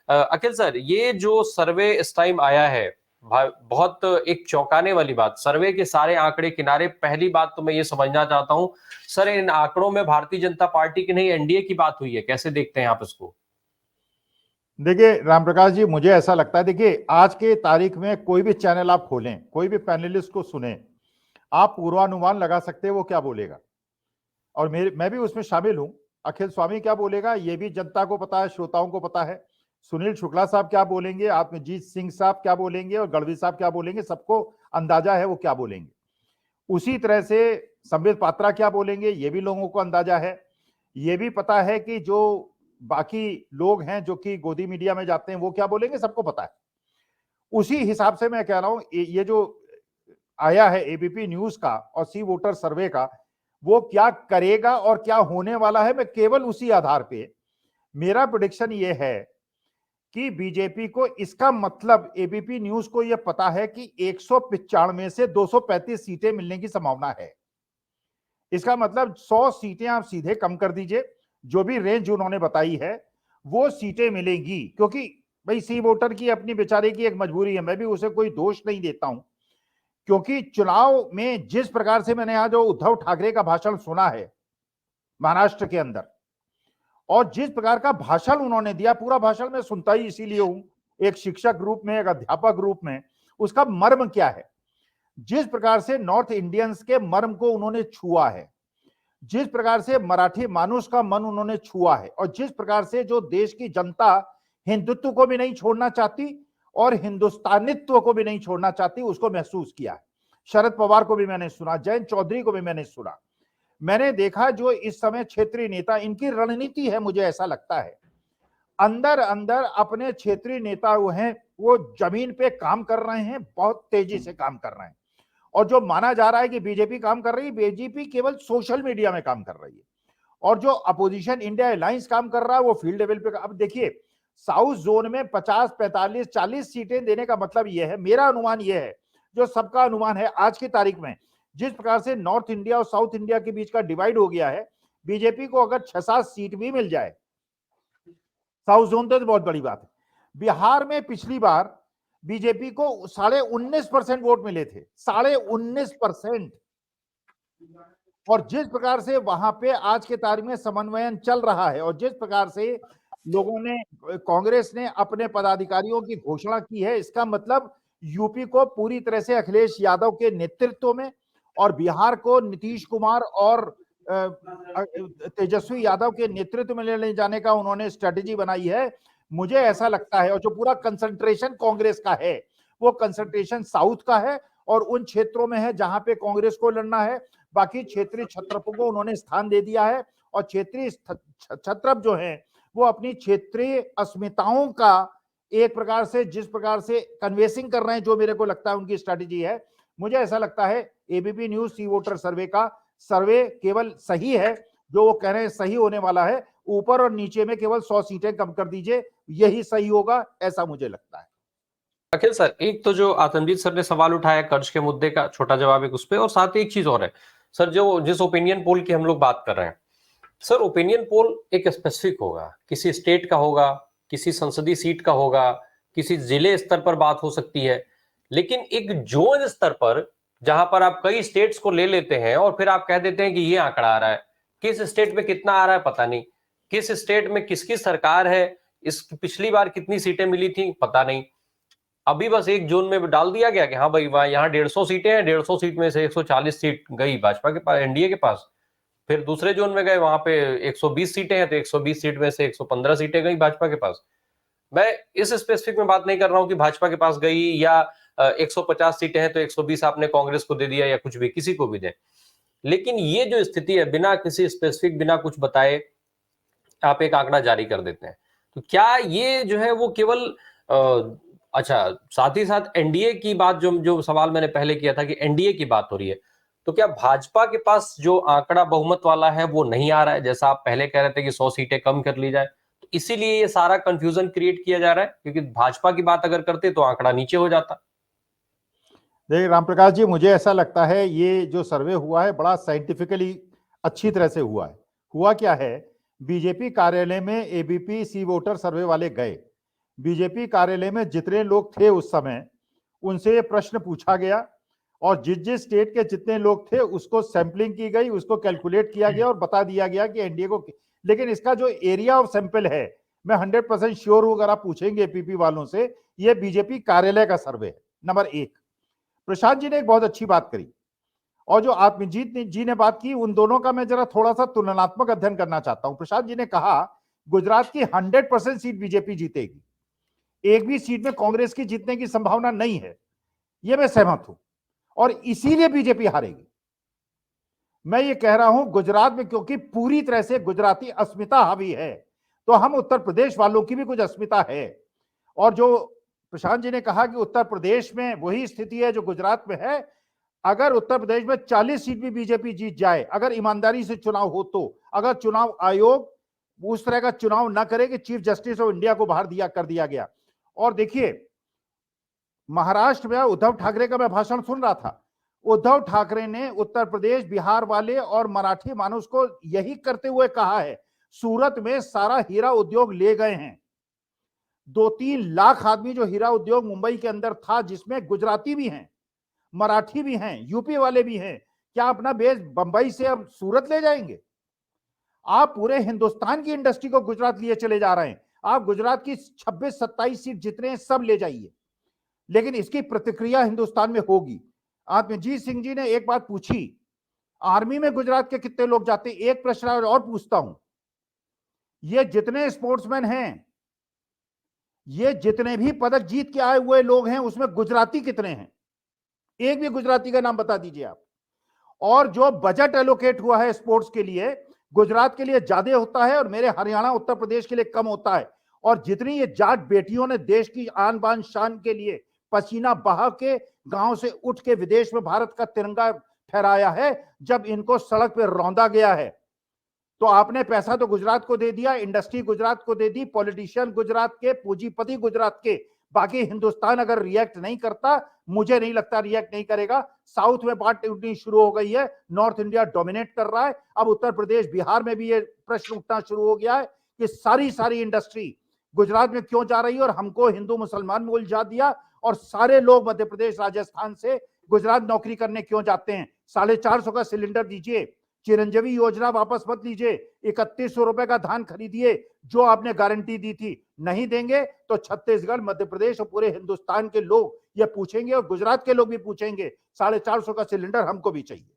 अखिल sir, ये जो सर्वे इस टाइम आया है, बहुत एक चौंकाने वाली बात, सर्वे के सारे आंकड़े किनारे। पहली बात तो मैं ये समझना चाहता हूं सर, इन आंकड़ों में भारतीय जनता पार्टी की नहीं एनडीए की बात हुई है, कैसे देखते हैं आप इसको? देखिए रामप्रकाश जी, मुझे ऐसा लगता है, देखिए आज के तारीख में कोई भी चैनल आप खोलें, कोई भी पैनलिस्ट को सुने, आप पूर्वानुमान लगा सकते हैं वो क्या बोलेगा। और मैं भी उसमें शामिल हूं। अखिल स्वामी क्या बोलेगा ये भी जनता को पता है, श्रोताओं को पता है। सुनील शुक्ला साहब क्या बोलेंगे, आत्मजीत सिंह साहब क्या बोलेंगे और गढ़वी साहब क्या बोलेंगे, सबको अंदाजा है वो क्या बोलेंगे। उसी तरह से संबित पात्रा क्या बोलेंगे ये भी लोगों को अंदाजा है। ये भी पता है कि जो बाकी लोग हैं जो कि गोदी मीडिया में जाते हैं वो क्या बोलेंगे, सबको पता है। उसी हिसाब से मैं कह रहा हूं ये जो आया है एबीपी न्यूज का और सी वोटर सर्वे का, वो क्या करेगा और क्या होने वाला है, मैं केवल उसी आधार पे मेरा प्रेडिक्शन ये है कि बीजेपी को, इसका मतलब एबीपी न्यूज को यह पता है कि 195 में से 235 सीटें मिलने की संभावना है। इसका मतलब 100 सीटें आप सीधे कम कर दीजिए, जो भी रेंज उन्होंने बताई है वो सीटें मिलेंगी। क्योंकि भाई सी वोटर की अपनी बेचारे की एक मजबूरी है, मैं भी उसे कोई दोष नहीं देता हूं। क्योंकि चुनाव में जिस प्रकार से मैंने आज जो उद्धव ठाकरे का भाषण सुना है महाराष्ट्र के अंदर, और जिस प्रकार का भाषण उन्होंने दिया, पूरा भाषण मैं सुनता ही इसीलिए हूं, एक शिक्षक रूप में, एक अध्यापक रूप में, उसका मर्म क्या है, जिस प्रकार से नॉर्थ इंडियंस के मर्म को उन्होंने छुआ है, जिस प्रकार से मराठी मानुष का मन उन्होंने छुआ है, और जिस प्रकार से जो देश की जनता हिंदुत्व को भी नहीं छोड़ना चाहती और हिंदुस्तानित्व को भी नहीं छोड़ना चाहती, उसको महसूस किया है। शरद पवार को भी मैंने सुना, जयंत चौधरी को भी मैंने सुना। मैंने देखा जो इस समय क्षेत्रीय नेता, इनकी रणनीति है, मुझे ऐसा लगता है अंदर अंदर अपने क्षेत्रीय नेता वो हैं, वो जमीन पे काम कर रहे हैं, बहुत तेजी से काम कर रहे हैं। और जो माना जा रहा है कि बीजेपी काम कर रही है, बीजेपी केवल सोशल मीडिया में काम कर रही है। और जो अपोजिशन इंडिया अलायंस काम कर रहा है वो फील्ड लेवल पे। अब देखिए साउथ जोन में 50, 45, 40 सीटें देने का मतलब यह है, मेरा अनुमान यह है, जो सबका अनुमान है आज की तारीख में, जिस प्रकार से नॉर्थ इंडिया और साउथ इंडिया के बीच का डिवाइड हो गया है, बीजेपी को अगर 6-7 सीट भी मिल जाए साउथ जोन तो बहुत बड़ी बात है। बिहार में पिछली बार बीजेपी को 19.5% वोट मिले थे, 19.5%। और जिस प्रकार से वहां पे आज के तारीख में समन्वयन चल रहा है और जिस प्रकार से लोगों ने, कांग्रेस ने अपने पदाधिकारियों की घोषणा की है, इसका मतलब यूपी को पूरी तरह से अखिलेश यादव के नेतृत्व में और बिहार को नीतीश कुमार और तेजस्वी यादव के नेतृत्व में ले जाने का उन्होंने स्ट्रेटेजी बनाई है। मुझे ऐसा लगता है, और जो पूरा कंसंट्रेशन कांग्रेस का है वो कंसंट्रेशन साउथ का है और उन क्षेत्रों में है जहां पे कांग्रेस को लड़ना है। बाकी क्षेत्रीय छत्रपों को उन्होंने स्थान दे दिया है और क्षेत्रीय छत्रप जो है वो अपनी क्षेत्रीय अस्मिताओं का एक प्रकार से, जिस प्रकार से कन्वेसिंग कर रहे हैं, जो मेरे को लगता है उनकी स्ट्रेटेजी है। मुझे ऐसा लगता है एबीपी न्यूज सी वोटर सर्वे का सर्वे केवल सही है, जो वो कह रहे हैं सही होने वाला है। ऊपर और नीचे में केवल 100 सीटें कम कर दीजिए, यही सही होगा, ऐसा मुझे लगता है। अखिल सर, एक तो जो आतंकजीत सर ने सवाल उठाया कर्ज के मुद्दे का, छोटा जवाब एक उस पर, और साथ ही एक चीज और है सर, जो जिस ओपिनियन पोल की हम लोग बात कर रहे हैं सर, ओपिनियन पोल एक स्पेसिफिक होगा, किसी स्टेट का होगा, किसी संसदीय सीट का होगा, किसी जिले स्तर पर बात हो सकती है। लेकिन एक जोन स्तर पर, जहां पर आप कई स्टेट्स को ले लेते हैं और फिर आप कह देते हैं कि ये आंकड़ा आ रहा है, किस स्टेट में कितना आ रहा है पता नहीं, किस स्टेट में किसकी सरकार है, इस पिछली बार कितनी सीटें मिली थी पता नहीं। अभी बस एक जोन में डाल दिया गया कि हाँ भाई वहां यहाँ 150 सीटें हैं, 150 सीट में से 140 सीट गई भाजपा के पास, एनडीए के पास। फिर दूसरे जोन में गए, वहां पे 120 सीटें हैं तो 120 सीट में से 115 सीटें गई भाजपा के पास। मैं इस स्पेसिफिक में बात नहीं कर रहा हूं कि भाजपा के पास गई या 150 सीटें हैं तो 120 आपने कांग्रेस को दे दिया या कुछ भी, किसी को भी दे। लेकिन ये जो स्थिति है, बिना किसी स्पेसिफिक, बिना कुछ बताए आप एक आंकड़ा जारी कर देते हैं, तो क्या ये जो है वो केवल अच्छा, साथ ही साथ एनडीए की बात, जो जो सवाल मैंने पहले किया था कि एनडीए की बात हो रही है, तो क्या भाजपा के पास जो आंकड़ा बहुमत वाला है वो नहीं आ रहा है, जैसा आप पहले कह रहे थे कि 100 सीटें कम कर ली जाए, तो इसीलिए ये सारा कंफ्यूजन क्रिएट किया जा रहा है? क्योंकि भाजपा की बात अगर करते तो आंकड़ा नीचे हो जाता। देखिए रामप्रकाश जी, मुझे ऐसा लगता है ये जो सर्वे हुआ है बड़ा साइंटिफिकली अच्छी तरह से हुआ है। हुआ क्या है, बीजेपी कार्यालय में एबीपी सी वोटर सर्वे वाले गए, बीजेपी कार्यालय में जितने लोग थे उस समय, उनसे ये प्रश्न पूछा गया और जिस जिस स्टेट के जितने लोग थे उसको सैंपलिंग की गई, उसको कैलकुलेट किया गया और बता दिया गया कि एनडीए को। लेकिन इसका जो एरिया ऑफ सैंपल है, मैं 100% श्योर हूं, अगर आप पूछेंगे एपीपी वालों से, ये बीजेपी कार्यालय का सर्वे है। नंबर एक, प्रशांत जी ने एक बहुत अच्छी बात करी, और जो आत्मजीत जी ने बात की, उन दोनों का मैं जरा थोड़ा सा तुलनात्मक अध्ययन करना चाहता हूं। प्रशांत जी ने कहा गुजरात की 100% सीट बीजेपी जीतेगी, एक भी सीट में कांग्रेस की जीतने की संभावना नहीं है, यह मैं सहमत हूं, और इसीलिए बीजेपी हारेगी। मैं ये कह रहा हूं गुजरात में क्योंकि पूरी तरह से गुजराती अस्मिता हावी है, तो हम उत्तर प्रदेश वालों की भी कुछ अस्मिता है। और जो प्रशांत जी ने कहा कि उत्तर प्रदेश में वही स्थिति है जो गुजरात में है, अगर उत्तर प्रदेश में 40 सीट भी बीजेपी जीत जाए, अगर ईमानदारी से चुनाव हो, तो अगर चुनाव आयोग उस तरह का चुनाव ना करे कि चीफ जस्टिस ऑफ इंडिया को बाहर कर दिया गया। और देखिए, महाराष्ट्र में उद्धव ठाकरे का मैं भाषण सुन रहा था, उद्धव ठाकरे ने उत्तर प्रदेश, बिहार वाले और मराठी मानुष को यही करते हुए कहा है, सूरत में सारा हीरा उद्योग ले गए हैं। 2-3 लाख आदमी जो हीरा उद्योग मुंबई के अंदर था, जिसमें गुजराती भी हैं, मराठी भी हैं, यूपी वाले भी हैं, क्या अपना बेस बंबई से अब सूरत ले जाएंगे? आप पूरे हिंदुस्तान की इंडस्ट्री को गुजरात लिए चले जा रहे हैं। आप गुजरात की 26-27 सीट जितने हैं सब ले जाइए, लेकिन इसकी प्रतिक्रिया हिंदुस्तान में होगी। आत्मजीत सिंह जी ने एक बात पूछी, आर्मी में गुजरात के कितने लोग जाते हैं? एक प्रश्न और पूछता हूं, ये जितने स्पोर्ट्समैन हैं, ये जितने भी पदक जीत के आए हुए लोग हैं, उसमें गुजराती कितने हैं? एक भी गुजराती का नाम बता दीजिए आप। और जो बजट एलोकेट हुआ है स्पोर्ट्स के लिए, गुजरात के लिए ज्यादा होता है और मेरे हरियाणा उत्तर प्रदेश के लिए कम होता है। और जितनी ये जाट बेटियों ने देश की आन बान शान के लिए पसीना बहा के गांव से उठ के विदेश में भारत का तिरंगा फहराया है, जब इनको सड़क पे रौंदा गया है, तो आपने पैसा तो गुजरात को दे दिया, इंडस्ट्री गुजरात को दे दी, पॉलिटिशियन गुजरात के, पूंजीपति गुजरात के। बाकी हिंदुस्तान अगर रिएक्ट नहीं करता, मुझे नहीं लगता रिएक्ट नहीं करेगा। साउथ में बात टूटनी शुरू हो गई है, नॉर्थ इंडिया डोमिनेट कर रहा है। अब उत्तर प्रदेश, बिहार में भी ये प्रश्न उठना शुरू हो गया है कि सारी इंडस्ट्री गुजरात में क्यों जा रही है, और हमको हिंदू मुसलमान में उलझा दिया, और सारे लोग मध्य प्रदेश, राजस्थान से गुजरात नौकरी करने क्यों जाते हैं? 450 का सिलेंडर दीजिए, चिरंजीवी योजना वापस मत लीजिए, 3100 रुपए का धान खरीदिए जो आपने गारंटी दी थी। नहीं देंगे तो छत्तीसगढ़, मध्य प्रदेश और पूरे हिंदुस्तान के लोग ये पूछेंगे, और गुजरात के लोग भी पूछेंगे, 450 का सिलेंडर हमको भी चाहिए।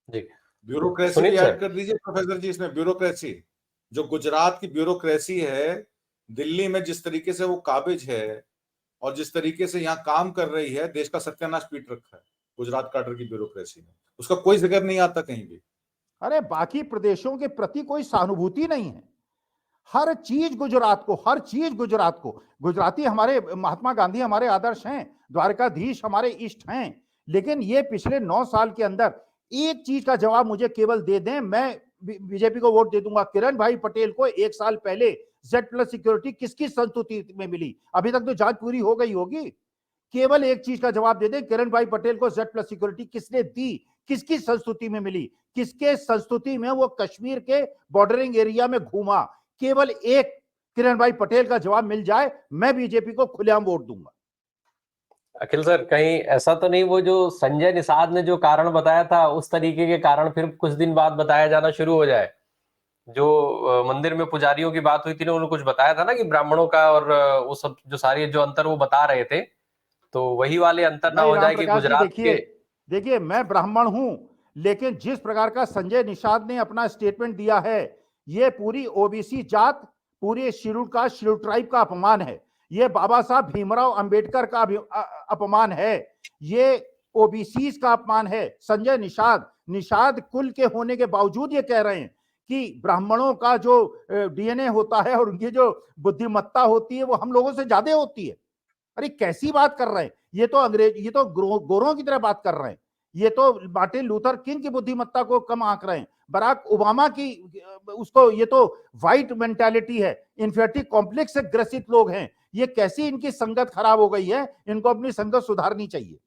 जी, ब्यूरोक्रेसी भी ऐड कर दीजिए प्रोफेसर जी इसमें। ब्यूरोक्रेसी, जो गुजरात की ब्यूरोक्रेसी है, दिल्ली में जिस तरीके से वो काबिज है और जिस तरीके से यहाँ काम कर रही है, देश का सत्यानाश पीट रखा है गुजरात काडर की ब्यूरोक्रेसी ने। उसका कोई जिक्र नहीं आता कहीं भी। अरे बाकी प्रदेशों के प्रति कोई सहानुभूति नहीं है, हर चीज गुजरात को, हर चीज गुजरात को। गुजराती हमारे महात्मा गांधी हमारे आदर्श हैं, द्वारकाधीश हमारे इष्ट हैं, लेकिन ये पिछले 9 साल के अंदर एक चीज का जवाब मुझे केवल दे दें, मैं बीजेपी को वोट दे दूंगा। किरण भाई पटेल को 1 साल पहले Z+ सिक्योरिटी किसकी संस्तुति में मिली? अभी तक तो जांच पूरी हो गई होगी। केवल एक चीज का जवाब दे दें, किरण भाई पटेल को Z+ सिक्योरिटी किसने दी, किसकी संस्तुति में मिली, किसके संस्तुति में वो कश्मीर के बॉर्डरिंग एरिया में घूमा? केवल एक किरण भाई पटेल का जवाब मिल जाए, मैं बीजेपी को खुलेआम वोट दूंगा। अखिल सर, कहीं ऐसा तो नहीं वो जो संजय निषाद ने जो कारण बताया था, उस तरीके के कारण फिर कुछ दिन बाद बताया जाना शुरू हो जाए? जो मंदिर में पुजारियों की बात हुई थी ना, उन्होंने कुछ बताया था ना कि ब्राह्मणों का और वो सब जो सारे जो अंतर वो बता रहे थे, तो वही वाले अंतर ना हो जाए कि गुजरात के। देखिए मैं ब्राह्मण हूं, लेकिन जिस प्रकार का संजय निषाद ने अपना स्टेटमेंट दिया है, ये पूरी ओबीसी जात, पूरे शेड्यूल कास्ट, शेड्यूल ट्राइब का अपमान है। ये बाबा साहब भीमराव अंबेडकर का अपमान है, ये ओबीसी का अपमान है। संजय निषाद कुल के होने के बावजूद ये कह रहे हैं कि ब्राह्मणों का जो डीएनए होता है और उनकी जो बुद्धिमत्ता होती है वो हम लोगों से ज्यादा होती है। अरे कैसी बात कर रहे हैं? ये तो ये तो गोरों की तरह बात कर रहे हैं। ये तो मार्टिन लूथर किंग की बुद्धिमत्ता को कम आंक रहे हैं, बराक ओबामा की उसको। ये तो व्हाइट मेंटालिटी है, इंफेरिटी कॉम्प्लेक्स से ग्रसित लोग हैं। ये कैसी इनकी संगत खराब हो गई है, इनको अपनी संगत सुधारनी चाहिए।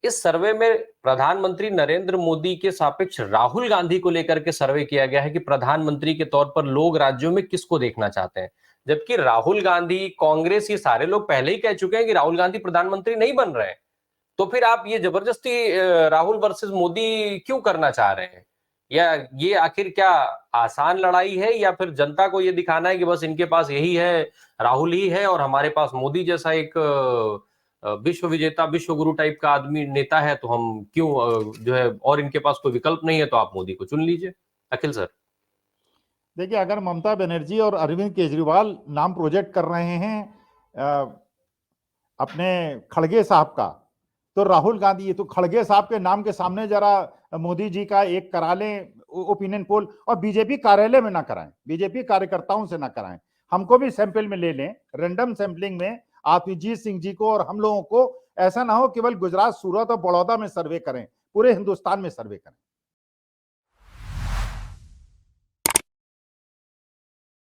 इस सर्वे में प्रधानमंत्री नरेंद्र मोदी के सापेक्ष राहुल गांधी को लेकर के सर्वे किया गया है कि प्रधानमंत्री के तौर पर लोग राज्यों में किसको देखना चाहते हैं। जबकि राहुल गांधी, कांग्रेस, ये सारे लोग पहले ही कह चुके हैं कि राहुल गांधी प्रधानमंत्री नहीं बन रहे हैं। तो फिर आप ये जबरदस्ती राहुल वर्सेस मोदी क्यों करना चाह रहे हैं? या ये आखिर क्या आसान लड़ाई है, या फिर जनता को ये दिखाना है कि बस इनके पास यही है, राहुल ही है, और हमारे पास मोदी जैसा एक विश्व विजेता, विश्व गुरु टाइप का आदमी, नेता है, तो हम क्यों जो है, और इनके पास कोई विकल्प नहीं है तो आप मोदी को चुन लीजिए। अखिल सर, देखिए, अगर ममता बनर्जी और अरविंद केजरीवाल नाम प्रोजेक्ट कर रहे हैं अपने खड़गे साहब का, तो राहुल गांधी, ये तो खड़गे साहब के नाम के सामने जरा मोदी जी का एक करा लें ओपिनियन पोल, और बीजेपी कार्यालय में ना कराएं, बीजेपी कार्यकर्ताओं से ना कराएं, हमको भी सैंपल में ले लें, रैंडम सैंपलिंग में आतिजीत सिंह जी को और हम लोगों को। ऐसा ना हो केवल गुजरात, सूरत और बड़ौदा में सर्वे करें, पूरे हिंदुस्तान में सर्वे करें।